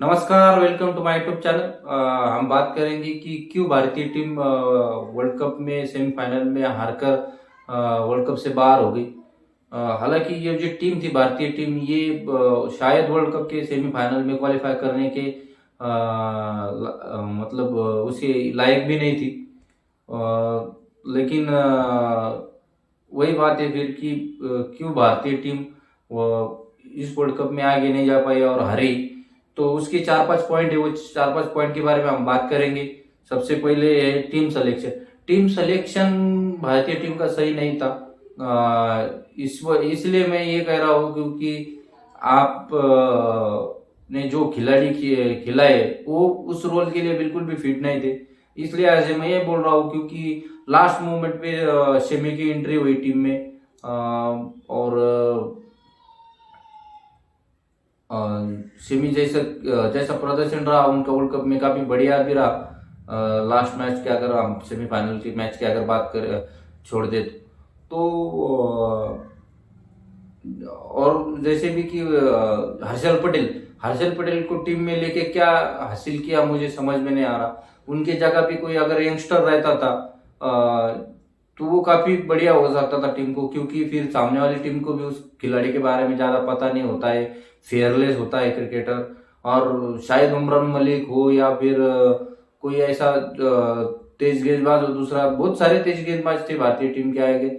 नमस्कार, welcome to my YouTube channel. हम बात करेंगे कि क्यों भारतीय टीम वर्ल्ड कप में सेमीफाइनल में हारकर वर्ल्ड कप से बाहर हो गई। हालांकि ये जो टीम थी भारतीय टीम ये शायद वर्ल्ड कप के सेमीफाइनल में क्वालिफाई करने के मतलब उसे लायक भी नहीं थी। लेकिन वही बात है फिर कि क्यों भारतीय टीम इस वर्ल्ड कप में आगे नहीं जा पाई और हारी। तो उसके 4-5 पॉइंट है, वो 4-5 पॉइंट के बारे में हम बात करेंगे। सबसे पहले है टीम सिलेक्शन। टीम सिलेक्शन भारतीय टीम का सही नहीं था। इसलिए मैं ये कह रहा हूँ क्योंकि आप ने जो खिलाड़ी खिलाए वो उस रोल के लिए बिल्कुल भी फिट नहीं थे। इसलिए आज मैं ये बोल रहा हूँ क्योंकि लास्ट मोमेंट पे शमी की एंट्री हुई टीम में। और सिमी जैसा प्रदर्शन रहा उनका वर्ल्ड कप में काफी बढ़िया भी रहा। लास्ट मैच के अगर हम सेमीफाइनल के मैच की अगर बात कर छोड़ दे तो और जैसे भी कि हर्षल पटेल को टीम में लेके क्या हासिल किया मुझे समझ में नहीं आ रहा। उनके जगह पे कोई अगर यंगस्टर रहता था तो वो काफी बढ़िया हो सकता था टीम को, क्योंकि फिर सामने वाली टीम को भी उस खिलाड़ी के बारे में ज्यादा पता नहीं होता है। फेयरलेस होता है क्रिकेटर। और शायद उमरान मलिक हो या फिर कोई ऐसा तेज गेंदबाज हो दूसरा, बहुत सारे तेज गेंदबाज थे भारतीय टीम के आगे।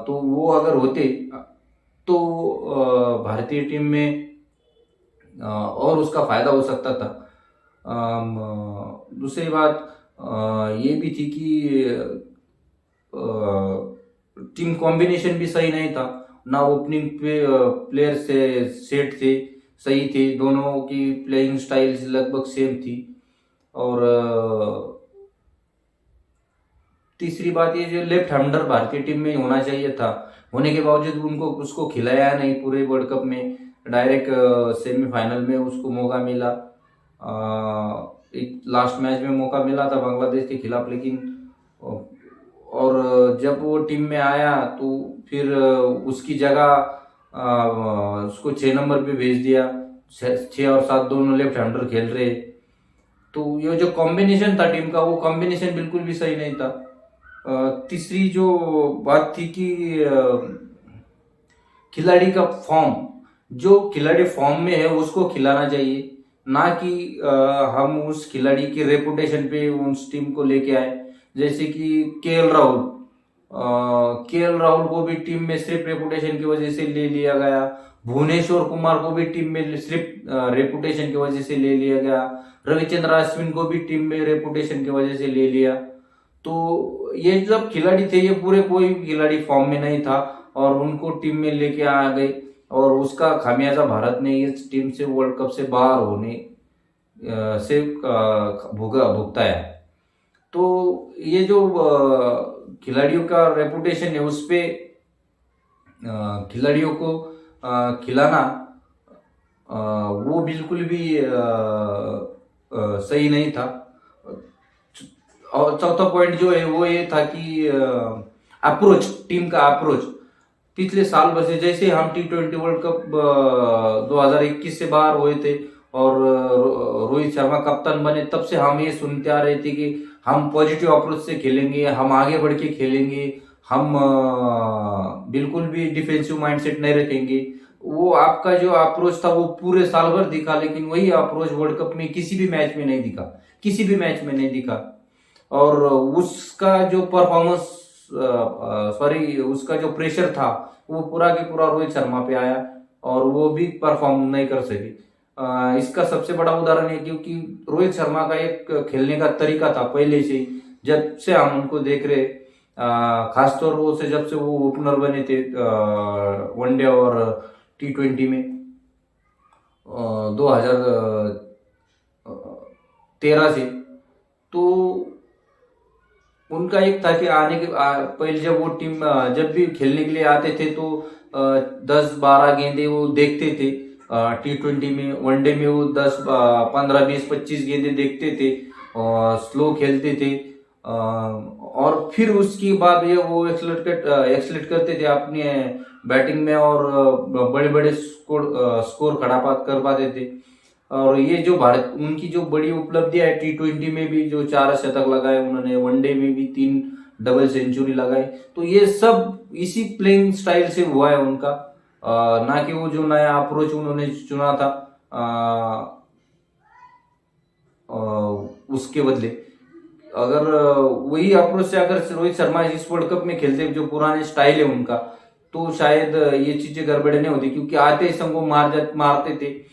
तो वो अगर होते तो भारतीय टीम में और उसका फायदा हो सकता था। दूसरी बात ये भी थी कि टीम कॉम्बिनेशन भी सही नहीं था ना। ओपनिंग पे प्लेयर से सेट थे, सही थे, दोनों की प्लेइंग स्टाइल्स लगभग सेम थी। और तीसरी बात ये जो लेफ्ट हैंडर भारतीय टीम में होना चाहिए था, होने के बावजूद उनको उसको खिलाया नहीं पूरे वर्ल्ड कप में। डायरेक्ट सेमीफाइनल में उसको मौका मिला। एक लास्ट मैच में मौका मिला था बांग्लादेश के खिलाफ, लेकिन और जब वो टीम में आया तो फिर उसकी जगह उसको 6 नंबर पे भेज दिया। 6 और 7 दोनों लेफ्ट हैंडर खेल रहे। तो ये जो कॉम्बिनेशन था टीम का वो कॉम्बिनेशन बिल्कुल भी सही नहीं था। तीसरी जो बात थी कि खिलाड़ी का फॉर्म, जो खिलाड़ी फॉर्म में है उसको खिलाना चाहिए, ना कि हम उस खिलाड़ी की रेपुटेशन पे उस टीम को लेके आए। जैसे कि के एल राहुल को भी टीम में सिर्फ रेपुटेशन की वजह से ले लिया गया। भुवनेश्वर कुमार को भी टीम में सिर्फ रेपुटेशन की वजह से ले लिया गया। रविचंद्र अश्विन को भी टीम में रेपुटेशन की वजह से ले लिया। तो ये जब खिलाड़ी थे ये पूरे कोई खिलाड़ी फॉर्म में नहीं था और उनको टीम में लेके आ गए, और उसका खामियाजा भारत ने इस टीम से वर्ल्ड कप से बाहर होने से भुगता है। तो ये जो खिलाड़ियों का रेपुटेशन है उस पे खिलाड़ियों को खिलाना वो बिल्कुल भी सही नहीं था। और चौथा पॉइंट जो है वो ये था कि अप्रोच, टीम का अप्रोच। पिछले साल भर से जैसे हम T20 वर्ल्ड कप 2021 से बाहर हुए थे और रोहित शर्मा कप्तान बने, तब से हम ये सुनते आ रहे थे कि हम पॉजिटिव अप्रोच से खेलेंगे, हम आगे बढ़ के खेलेंगे, हम बिल्कुल भी डिफेंसिव माइंडसेट नहीं रखेंगे। वो आपका जो अप्रोच था वो पूरे साल भर दिखा, लेकिन वही अप्रोच वर्ल्ड कप में किसी भी मैच में नहीं दिखा, किसी भी मैच में नहीं दिखा। और उसका जो परफॉर्मेंस सॉरी उसका जो प्रेशर था वो पूरा के पूरा रोहित शर्मा पे आया और वो भी परफॉर्म नहीं कर सके। इसका सबसे बड़ा उदाहरण है क्योंकि रोहित शर्मा का एक खेलने का तरीका था पहले से ही, जब से हम उनको देख रहे, खासतौर से जब से वो ओपनर बने थे वनडे और T20 में 2013 से। तो उनका एक था कि आने के पहले जब वो टीम जब भी खेलने के लिए आते थे तो 10-12 गेंदे वो देखते थे। T20 में, वनडे में वो 10, 15, 20, 25 गेंदे देखते थे और स्लो खेलते थे। और फिर उसके बाद ये वो एक्सलेट करते थे अपने बैटिंग में और बड़े बड़े स्कोर कर पाते थे। और ये जो भारत उनकी जो बड़ी उपलब्धियां है, T20 में भी जो 4 शतक लगाए उन्होंने, वनडे में भी 3 डबल सेंचुरी लगाई, तो ये सब इसी प्लेइंग स्टाइल से हुआ है उनका। ना कि वो जो नया अप्रोच उन्होंने चुना था उसके बदले। अगर वही अप्रोच से अगर रोहित शर्मा इस वर्ल्ड कप में खेलते, जो पुराने स्टाइल है उनका, तो शायद ये चीजें गड़बड़ नहीं होती, क्योंकि आते ही सबको मारते थे।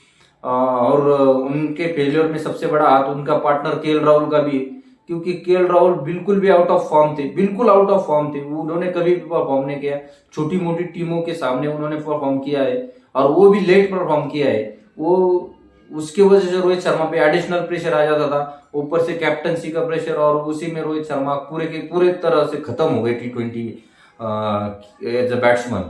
और उनके फेलियर में सबसे बड़ा हाथ उनका पार्टनर केएल राहुल का भी है, क्योंकि केएल राहुल बिल्कुल भी आउट ऑफ फॉर्म थे, बिल्कुल आउट ऑफ फॉर्म थे। उन्होंने कभी भी परफॉर्म नहीं किया, छोटी मोटी टीमों के सामने उन्होंने परफॉर्म किया है, और वो भी लेट परफॉर्म किया है। वो उसकी वजह से रोहित शर्मा पे एडिशनल प्रेशर आ जाता था, ऊपर से कैप्टनसी का प्रेशर, और उसी में रोहित शर्मा पूरे के पूरे तरह से खत्म हो गए T20 एज अ बैट्समैन।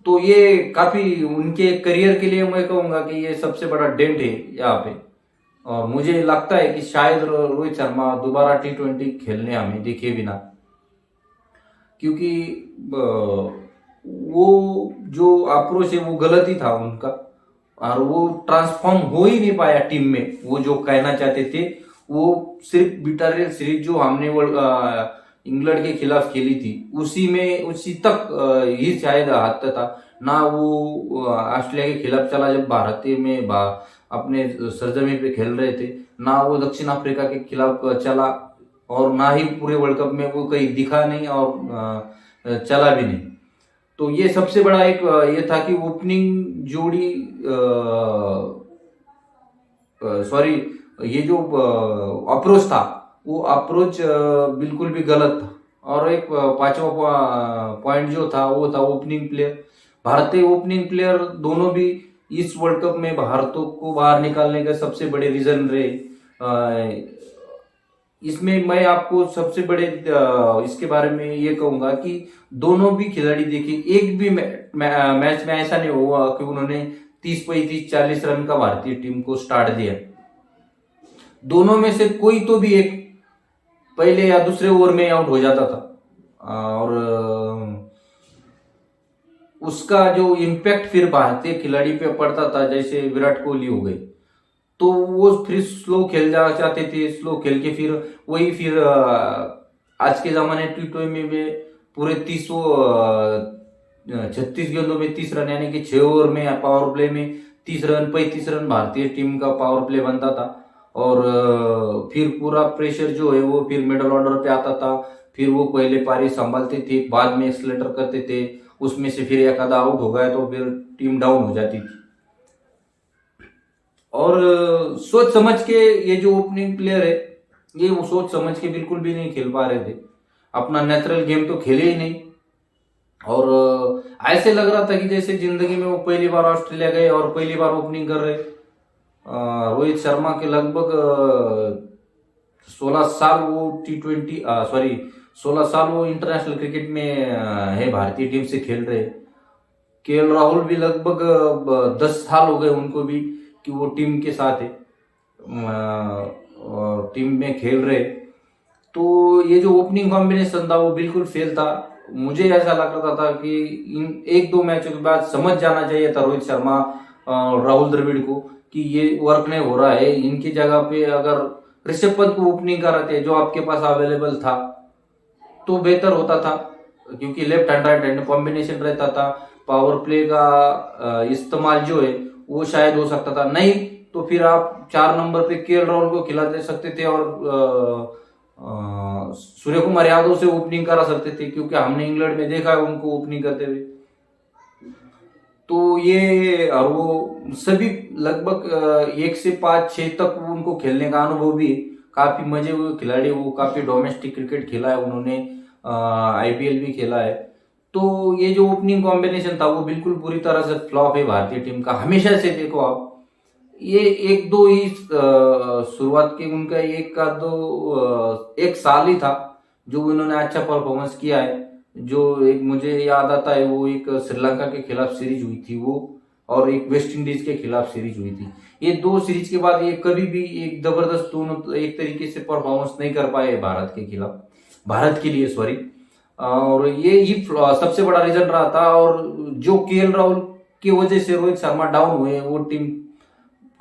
तो ये काफी उनके करियर के लिए मैं कहूंगा कि ये सबसे बड़ा डेंट है यहाँ पे। और मुझे लगता है कि शायद रोहित शर्मा दोबारा T20 खेलने हमें दिखे भी ना, क्योंकि वो जो अप्रोच है वो गलत ही था उनका, और वो ट्रांसफॉर्म हो ही नहीं पाया टीम में। वो जो कहना चाहते थे, वो सिर्फ बिटारेल सीरीज जो हमने इंग्लैंड के खिलाफ खेली थी, उसी तक ही शायद हाथ था ना। वो ऑस्ट्रेलिया के खिलाफ चला जब भारतीय में अपने सरजमी पे खेल रहे थे, ना वो दक्षिण अफ्रीका के खिलाफ चला, और ना ही पूरे वर्ल्ड कप में वो कहीं दिखा नहीं और चला भी नहीं। तो ये सबसे बड़ा एक ये था कि ओपनिंग जोड़ी, सॉरी, ये जो अप्रोच था, वो अप्रोच बिल्कुल भी गलत था। और एक पांचवा पॉइंट जो था वो था ओपनिंग प्लेयर। भारतीय ओपनिंग प्लेयर दोनों भी इस वर्ल्ड कप में भारतों को बाहर निकालने का सबसे बड़े रीजन रहे। इसमें मैं आपको सबसे बड़े इसके बारे में ये कहूंगा कि दोनों भी खिलाड़ी देखिए, एक भी मैच में ऐसा नहीं हुआ कि उन्होंने 30-35-40 रन का भारतीय टीम को स्टार्ट दिया। दोनों में से कोई तो भी एक पहले या दूसरे ओवर में आउट हो जाता था, और उसका जो इम्पैक्ट फिर भारतीय खिलाड़ी पे पड़ता था, जैसे विराट कोहली हो गए, तो वो फिर स्लो खेल जा चाहते थे, स्लो खेल के फिर वही फिर आज के जमाने T20 में भी पूरे 36 गेंदों में 30 रन, यानी कि 6 ओवर में पावर प्ले में 30 रन 35 रन भारतीय टीम का पावर प्ले बनता था। और फिर पूरा प्रेशर जो है वो फिर मिडल ऑर्डर पे आता था। फिर वो पहले पारी संभालते थे, बाद में एक्सलेटर करते थे, उसमें से फिर एक आधा आउट हो गया तो फिर टीम डाउन हो जाती थी। और सोच समझ के ये जो ओपनिंग प्लेयर है, ये वो सोच समझ के बिल्कुल भी नहीं खेल पा रहे थे, अपना नेचुरल गेम तो खेले ही नहीं। और ऐसे लग रहा था कि जैसे जिंदगी में वो पहली बार ऑस्ट्रेलिया गए और पहली बार ओपनिंग कर रहे। रोहित शर्मा के लगभग 16 साल वो T20 सॉरी 16 साल वो इंटरनेशनल क्रिकेट में है, भारतीय टीम से खेल रहे। केएल राहुल भी लगभग 10 साल हो गए उनको भी कि वो टीम के साथ है, टीम में खेल रहे। तो ये जो ओपनिंग कॉम्बिनेशन था वो बिल्कुल फेल था। मुझे ऐसा लग रहा था कि इन 1-2 मैचों के बाद समझ जाना चाहिए था रोहित शर्मा और राहुल द्रविड़ को कि ये वर्क नहीं हो रहा है। इनकी जगह पे अगर ऋषभ पंत को ओपनिंग कराते जो आपके पास अवेलेबल था तो बेहतर होता था, क्योंकि left hand right hand combination रहता था। पावर प्ले का इस्तेमाल जो है वो शायद हो सकता था, नहीं तो फिर आप 4 नंबर पे केएल राहुल को खिला दे सकते थे और सूर्य कुमार यादव से ओपनिंग करा सकते थे, क्योंकि हमने इंग्लैंड में देखा है उनको ओपनिंग करते हुए। तो ये वो सभी लगभग 1 से 5-6 तक उनको खेलने का अनुभव भी, काफी मजे हुए खिलाड़ी, वो काफी डोमेस्टिक क्रिकेट खेला है उन्होंने, IPL भी खेला है। तो ये जो ओपनिंग कॉम्बिनेशन था वो बिल्कुल पूरी तरह से फ्लॉप है भारतीय टीम का। हमेशा से देखो आप, ये 1-2 ही शुरुआत की उनका, एक साल ही था जो उन्होंने अच्छा परफॉर्मेंस किया है। जो एक मुझे याद आता है वो एक श्रीलंका के खिलाफ सीरीज हुई थी वो, और एक वेस्ट इंडीज के खिलाफ सीरीज हुई थी। ये 2 सीरीज के बाद ये कभी भी एक जबरदस्त दोनों एक तरीके से परफॉर्मेंस नहीं कर पाए भारत के खिलाफ, भारत के लिए सॉरी। और ये ही सबसे बड़ा रीजन रहा था। और जो केएल राहुल की वजह से रोहित शर्मा डाउन हुए, वो टीम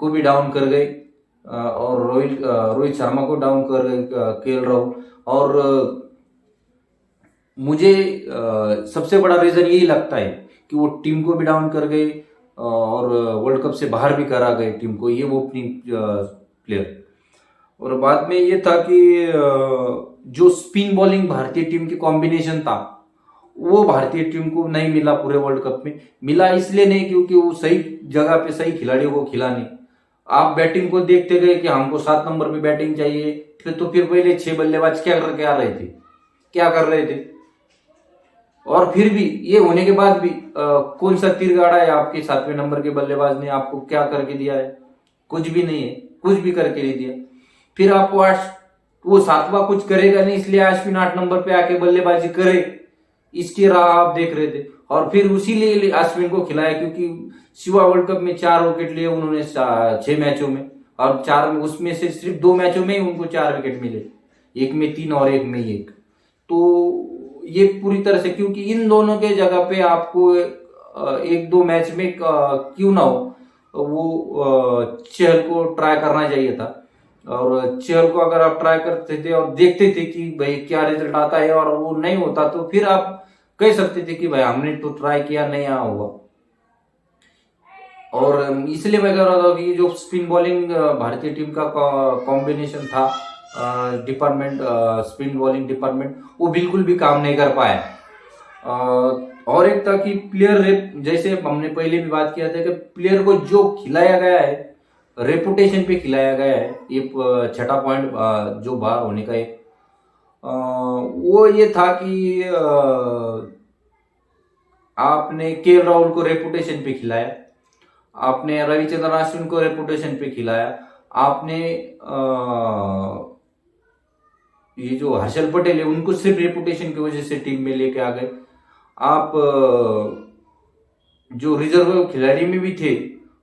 को भी डाउन कर गए और रोहित शर्मा को डाउन कर गए केएल राहुल। और मुझे सबसे बड़ा रीजन यही लगता है कि वो टीम को भी डाउन कर गए और वर्ल्ड कप से बाहर भी करा गए टीम को, ये वो ओपनिंग प्लेयर। और बाद में ये था कि जो स्पिन बॉलिंग भारतीय टीम की कॉम्बिनेशन था वो भारतीय टीम को नहीं मिला पूरे वर्ल्ड कप में। मिला इसलिए नहीं क्योंकि वो सही जगह पे सही खिलाड़ियों को खिला नहीं। आप बैटिंग को देखते गए कि हमको 7 नंबर पे बैटिंग चाहिए, फिर पहले 6 बल्लेबाज क्या करके आ रहे थे, क्या कर रहे थे। और फिर भी ये होने के बाद भी कौन सा तीर गाड़ा है आपके 7वें नंबर के बल्लेबाज ने, आपको क्या करके दिया है? कुछ भी नहीं है, कुछ भी करके नहीं दिया। फिर आपको आज वो 7वां कुछ करेगा नहीं, इसलिए अश्विन 8 नंबर पे आके बल्लेबाजी करे, इसकी राह आप देख रहे थे। और फिर उसी लिए अश्विन को खिलाया क्योंकि शिवा वर्ल्ड कप में 4 विकेट लिए उन्होंने 6 मैचों में, और 4 में उसमें से सिर्फ 2 मैचों में ही उनको 4 विकेट मिले, एक में 3 और एक में 1। तो ये पूरी तरह से, क्योंकि इन दोनों के जगह पे आपको 1-2 मैच में क्यों ना हो वो चहल को ट्राई करना चाहिए था। और चहल को अगर आप ट्राई करते थे और देखते थे कि भाई क्या रिजल्ट आता है और वो नहीं होता, तो फिर आप कह सकते थे कि भाई हमने तो ट्राई किया, नहीं आया होगा। और इसलिए मैं कह रहा था कि जो स्पिन बॉलिंग भारतीय टीम का कॉम्बिनेशन था, डिपार्टमेंट, स्पिन बॉलिंग डिपार्टमेंट, वो बिल्कुल भी काम नहीं कर पाया। और एक था कि प्लेयर, जैसे हमने पहले भी बात किया था कि प्लेयर को जो खिलाया गया है रेपुटेशन पे खिलाया गया है, ये छठा पॉइंट जो बाहर होने का एक वो ये था कि आपने केएल राहुल को रेपुटेशन पे खिलाया, आपने रविचंद्रन अश्विन को रेपुटेशन पे खिलाया, आपने ये जो हर्षल पटेल है उनको सिर्फ रेपुटेशन की वजह से टीम में लेके आ गए। आप जो रिजर्व खिलाड़ी में भी थे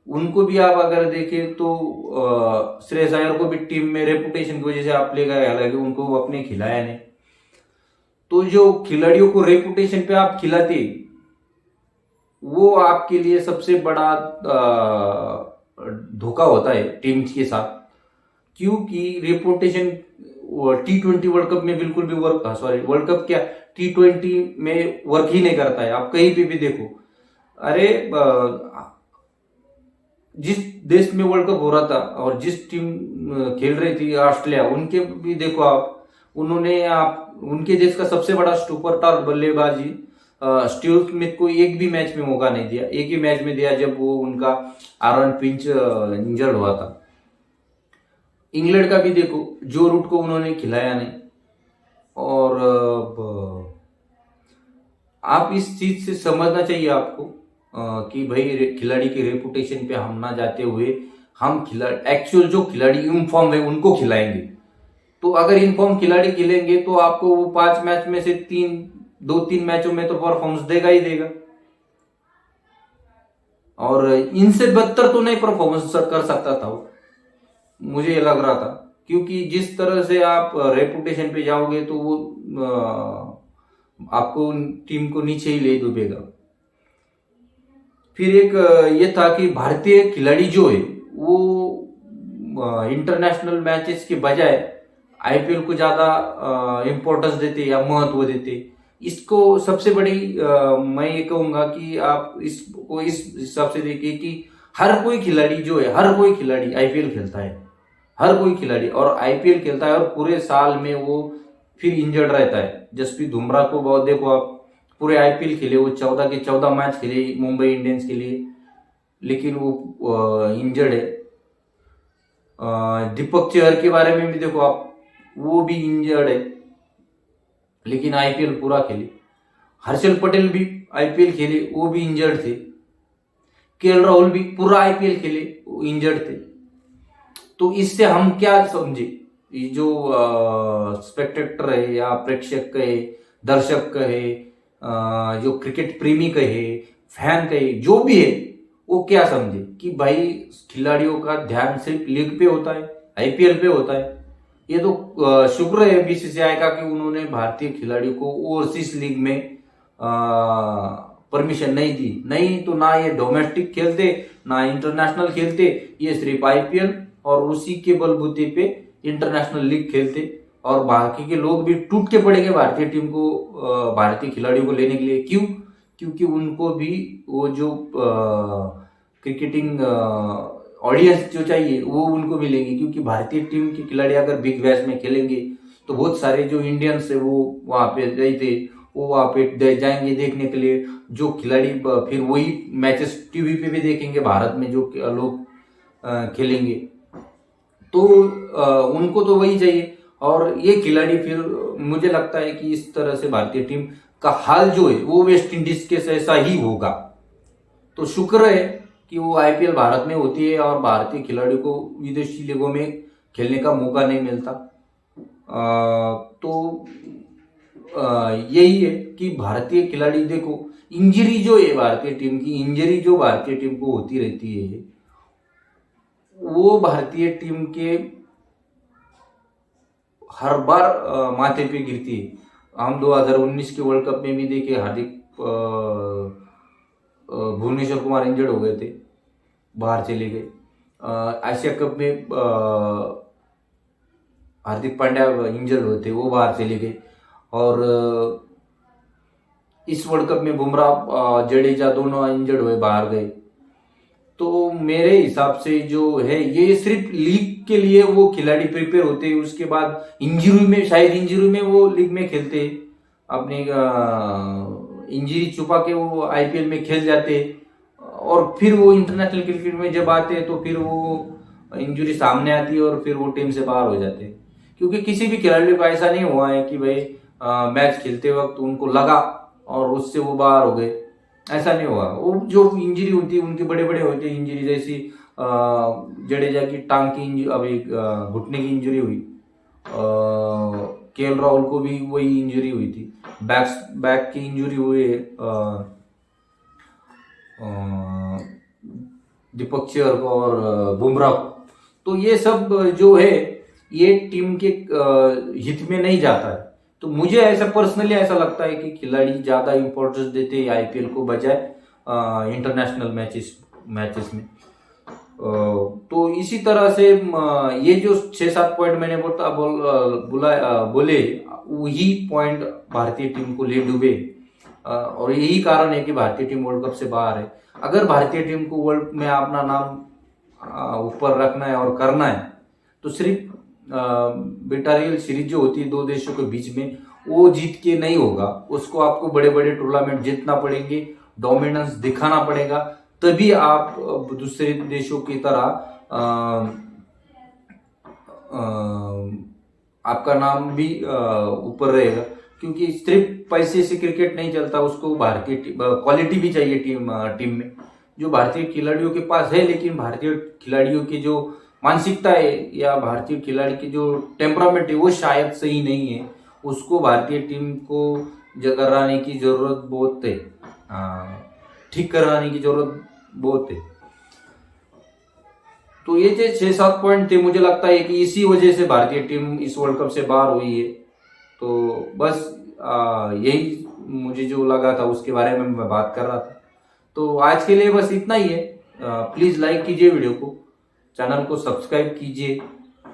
उनको भी आप अगर देखें तो श्रेयस अय्यर को भी टीम में रेपुटेशन की वजह से आप ले गए, हालांकि उनको अपने खिलाया नहीं। तो जो खिलाड़ियों को रेपुटेशन पे आप खिलाते, वो आपके लिए सबसे बड़ा धोखा होता है टीम के साथ, क्योंकि रेपुटेशन T20 वर्ल्ड कप में बिल्कुल भी वर्ल्ड कप क्या, T20 में वर्क ही नहीं करता है। आप कहीं पे भी देखो, अरे जिस देश में वर्ल्ड कप हो रहा था और जिस टीम खेल रही थी ऑस्ट्रेलिया, उनके भी देखो आप, उनके देश का सबसे बड़ा सुपरस्टार बल्लेबाजी स्टीव स्मिथ को एक भी मैच में मौका नहीं दिया। एक ही मैच में दिया जब वो उनका आरन फिंच इंजर्ड हुआ था। इंग्लैंड का भी देखो, जो रूट को उन्होंने खिलाया नहीं। और आप इस चीज से समझना चाहिए आपको कि भाई खिलाड़ी की रेपुटेशन पे हम ना जाते हुए हम एक्चुअल जो खिलाड़ी इनफॉर्म है उनको खिलाएंगे। तो अगर इनफॉर्म खिलाड़ी खिलेंगे तो आपको वो 5 मैच में से 2-3 मैचों में तो परफॉर्मेंस देगा ही देगा, और इनसे बदतर तो नहीं परफॉर्मेंस कर सकता था वो, मुझे ये लग रहा था। क्योंकि जिस तरह से आप रेपुटेशन पे जाओगे तो वो आपको टीम को नीचे ही ले डूबेगा। फिर एक ये था कि भारतीय खिलाड़ी जो है वो इंटरनेशनल मैचेस के बजाय आईपीएल को ज्यादा इंपॉर्टेंस देते या महत्व देते। इसको सबसे बड़ी मैं ये कहूंगा कि आप इसको इस हिसाब से देखिए कि हर कोई खिलाड़ी जो है, हर कोई खिलाड़ी आईपीएल खेलता है, हर कोई खिलाड़ी, और आईपीएल खेलता है और पूरे साल में वो फिर इंजर्ड रहता है। जसप्रीत बुमराह को बहुत देखो आप, पूरे आईपीएल खेले, वो 14 के 14 मैच खेले मुंबई इंडियंस के लिए, लेकिन वो इंजर्ड है। दीपक चहर के बारे में भी देखो आप, वो भी इंजर्ड है लेकिन आईपीएल पूरा खेले। हर्षल पटेल भी आईपीएल खेले, वो भी इंजर्ड थे। केएल राहुल भी पूरा आईपीएल खेले, वो इंजर्ड थे। तो इससे हम क्या समझे, ये जो स्पेक्टेटर है या प्रेक्षक कहे, दर्शक कहे, जो क्रिकेट प्रेमी कहे, फैन कहे, जो भी है, वो क्या समझे कि भाई खिलाड़ियों का ध्यान सिर्फ लीग पे होता है, आईपीएल पे होता है। ये तो शुक्र है बीसीसीआई का कि उन्होंने भारतीय खिलाड़ियों को ओवरसीज लीग में परमिशन नहीं दी, नहीं तो ना ये डोमेस्टिक खेलते ना इंटरनेशनल खेलते, ये सिर्फ आईपीएल और उसी के बलबूते पे इंटरनेशनल लीग खेलते। और बाकी के लोग भी टूट के पड़ेंगे भारतीय टीम को, भारतीय खिलाड़ियों को लेने के लिए। क्यों? क्योंकि उनको भी वो जो क्रिकेटिंग ऑडियंस जो चाहिए वो उनको मिलेंगी, क्योंकि भारतीय टीम के खिलाड़ी अगर बिग बैश में खेलेंगे तो बहुत सारे जो इंडियंस है वो वहाँ पे गए थे, वो वहाँ पे जाएंगे देखने के लिए। जो खिलाड़ी फिर वही मैचेस टीवी पे भी देखेंगे भारत में जो लोग खेलेंगे, तो उनको तो वही चाहिए। और ये खिलाड़ी फिर मुझे लगता है कि इस तरह से भारतीय टीम का हाल जो है वो वेस्ट इंडीज के जैसा ही होगा। तो शुक्र है कि वो आईपीएल भारत में होती है और भारतीय खिलाड़ियों को विदेशी लीगों में खेलने का मौका नहीं मिलता। तो यही है कि भारतीय खिलाड़ी देखो, इंजरी जो है भारतीय टीम की, इंजरी जो भारतीय टीम को होती रहती है वो भारतीय टीम के हर बार माथे पे गिरती है। हम 2019 के वर्ल्ड कप में भी देखे, हार्दिक भुवनेश्वर कुमार इंजर्ड हो गए थे, बाहर चले गए। एशिया कप में हार्दिक पांड्या इंजर्ड हुए थे, वो बाहर चले गए। और इस वर्ल्ड कप में बुमराह जडेजा दोनों इंजर्ड हुए, बाहर गए। तो मेरे हिसाब से जो है ये सिर्फ लीग के लिए वो खिलाड़ी प्रिपेयर होते हैं, उसके बाद इंजरी में, शायद इंजरी में वो लीग में खेलते, अपनी इंजरी छुपा के वो आईपीएल में खेल जाते, और फिर वो इंटरनेशनल क्रिकेट में जब आते तो फिर वो इंजरी सामने आती है और फिर वो टीम से बाहर हो जाते हैं। क्योंकि किसी भी खिलाड़ी को ऐसा नहीं हुआ है कि भाई मैच खेलते वक्त उनको लगा और उससे वो बाहर हो गए, ऐसा नहीं हुआ। वो जो इंजरी होती है उनके बड़े बड़े होते हैं इंजरी, जैसी जडेजा की टांग की इंजरी, अभी घुटने की इंजरी हुई, केएल राहुल को भी वही इंजरी हुई थी, बैक की इंजरी हुई, दीपक चहर को और बुमराह। तो ये सब जो है ये टीम के हित में नहीं जाता है। तो मुझे ऐसा पर्सनली ऐसा लगता है कि खिलाड़ी ज्यादा इंपॉर्टेंस देते हैं आईपीएल को बजाय इंटरनेशनल मैचेस में। तो इसी तरह से ये जो 6-7 पॉइंट मैंने बोले वही पॉइंट भारतीय टीम को ले डूबे, और यही कारण है कि भारतीय टीम वर्ल्ड कप से बाहर है। अगर भारतीय टीम को वर्ल्ड में अपना नाम ऊपर रखना है और करना है तो सिर्फ बिटारियल सीरीज जो होती है दो देशों के बीच में वो जीत के नहीं होगा, उसको आपको बड़े बड़े टूर्नामेंट जीतना पड़ेंगे, डोमिनेंस दिखाना पड़ेगा, तभी आप दूसरे देशों की तरह आपका नाम भी ऊपर रहेगा। क्योंकि सिर्फ पैसे से क्रिकेट नहीं चलता, उसको भारतीय क्वालिटी भी चाहिए टीम में, जो भारतीय खिलाड़ियों के पास है। लेकिन भारतीय खिलाड़ियों की जो मानसिकता है या भारतीय खिलाड़ी की जो टेम्परामेंट है वो शायद सही नहीं है, उसको भारतीय टीम को कराने की जरूरत बहुत है, ठीक कराने की जरूरत बहुत है। तो ये जो 6-7 पॉइंट थे, मुझे लगता है कि इसी वजह से भारतीय टीम इस वर्ल्ड कप से बाहर हुई है। तो बस यही मुझे जो लगा था उसके बारे में मैं बात कर रहा था। तो आज के लिए बस इतना ही है। प्लीज लाइक कीजिए वीडियो को, चैनल को सब्सक्राइब कीजिए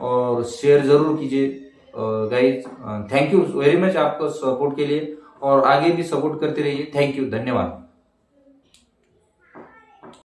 और शेयर जरूर कीजिए guys. Thank you very much आपका सपोर्ट के लिए, और आगे भी सपोर्ट करते रहिए। थैंक यू, धन्यवाद।